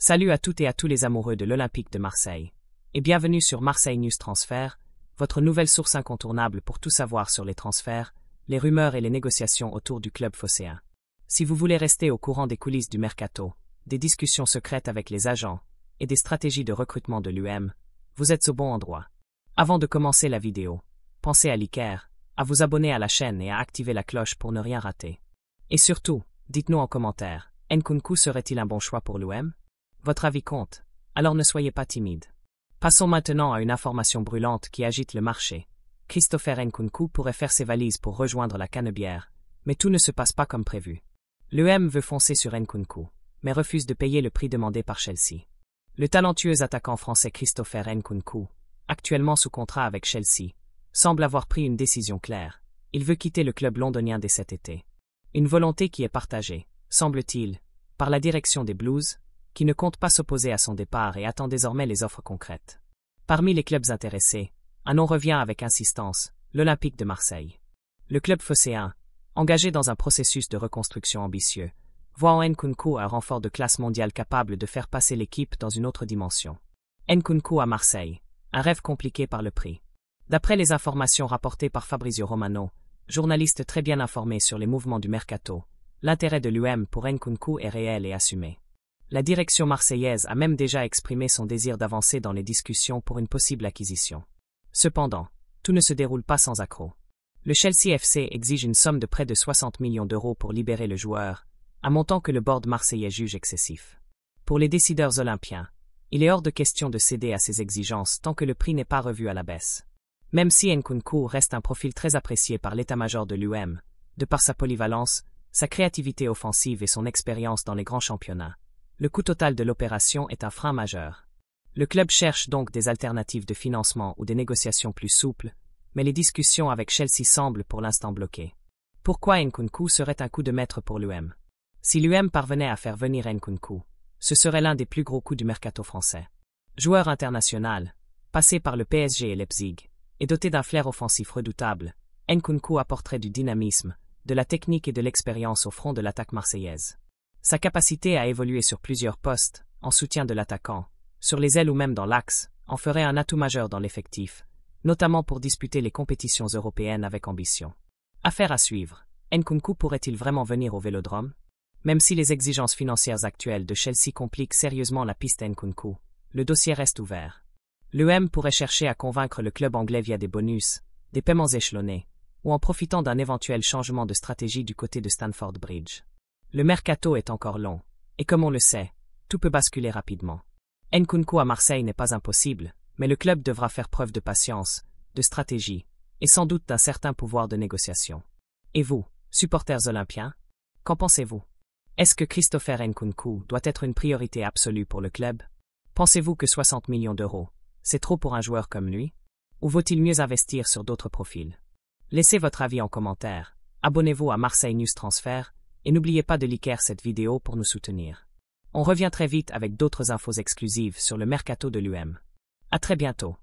Salut à toutes et à tous les amoureux de l'Olympique de Marseille. Et bienvenue sur Marseille News Transfert, votre nouvelle source incontournable pour tout savoir sur les transferts, les rumeurs et les négociations autour du club phocéen. Si vous voulez rester au courant des coulisses du mercato, des discussions secrètes avec les agents et des stratégies de recrutement de l'UM, vous êtes au bon endroit. Avant de commencer la vidéo, pensez à liker, à vous abonner à la chaîne et à activer la cloche pour ne rien rater. Et surtout, dites-nous en commentaire, Nkunku serait-il un bon choix pour l'UM? Votre avis compte, alors ne soyez pas timide. Passons maintenant à une information brûlante qui agite le marché. Christopher Nkunku pourrait faire ses valises pour rejoindre la Canebière, mais tout ne se passe pas comme prévu. L'UM veut foncer sur Nkunku, mais refuse de payer le prix demandé par Chelsea. Le talentueux attaquant français Christopher Nkunku, actuellement sous contrat avec Chelsea, semble avoir pris une décision claire. Il veut quitter le club londonien dès cet été. Une volonté qui est partagée, semble-t-il, par la direction des Blues, qui ne compte pas s'opposer à son départ et attend désormais les offres concrètes. Parmi les clubs intéressés, un nom revient avec insistance, l'Olympique de Marseille. Le club phocéen, engagé dans un processus de reconstruction ambitieux, voit en Nkunku un renfort de classe mondiale capable de faire passer l'équipe dans une autre dimension. Nkunku à Marseille, un rêve compliqué par le prix. D'après les informations rapportées par Fabrizio Romano, journaliste très bien informé sur les mouvements du mercato, l'intérêt de l'UM pour Nkunku est réel et assumé. La direction marseillaise a même déjà exprimé son désir d'avancer dans les discussions pour une possible acquisition. Cependant, tout ne se déroule pas sans accroc. Le Chelsea FC exige une somme de près de 60 millions d'euros pour libérer le joueur, un montant que le board marseillais juge excessif. Pour les décideurs olympiens, il est hors de question de céder à ces exigences tant que le prix n'est pas revu à la baisse. Même si Nkunku reste un profil très apprécié par l'état-major de l'UM, de par sa polyvalence, sa créativité offensive et son expérience dans les grands championnats, le coût total de l'opération est un frein majeur. Le club cherche donc des alternatives de financement ou des négociations plus souples, mais les discussions avec Chelsea semblent pour l'instant bloquées. Pourquoi Nkunku serait un coup de maître pour l'UM? Si l'UM parvenait à faire venir Nkunku, ce serait l'un des plus gros coups du mercato français. Joueur international, passé par le PSG et Leipzig, et doté d'un flair offensif redoutable, Nkunku apporterait du dynamisme, de la technique et de l'expérience au front de l'attaque marseillaise. Sa capacité à évoluer sur plusieurs postes, en soutien de l'attaquant, sur les ailes ou même dans l'axe, en ferait un atout majeur dans l'effectif, notamment pour disputer les compétitions européennes avec ambition. Affaire à suivre, Nkunku pourrait-il vraiment venir au Vélodrome? Même si les exigences financières actuelles de Chelsea compliquent sérieusement la piste Nkunku, le dossier reste ouvert. L'UM pourrait chercher à convaincre le club anglais via des bonus, des paiements échelonnés, ou en profitant d'un éventuel changement de stratégie du côté de Stamford Bridge. Le mercato est encore long, et comme on le sait, tout peut basculer rapidement. Nkunku à Marseille n'est pas impossible, mais le club devra faire preuve de patience, de stratégie, et sans doute d'un certain pouvoir de négociation. Et vous, supporters olympiens, qu'en pensez-vous? Est-ce que Christopher Nkunku doit être une priorité absolue pour le club? Pensez-vous que 60 millions d'euros, c'est trop pour un joueur comme lui? Ou vaut-il mieux investir sur d'autres profils? Laissez votre avis en commentaire, abonnez-vous à Marseille News Transfert, et n'oubliez pas de liker cette vidéo pour nous soutenir. On revient très vite avec d'autres infos exclusives sur le mercato de l'UM. À très bientôt.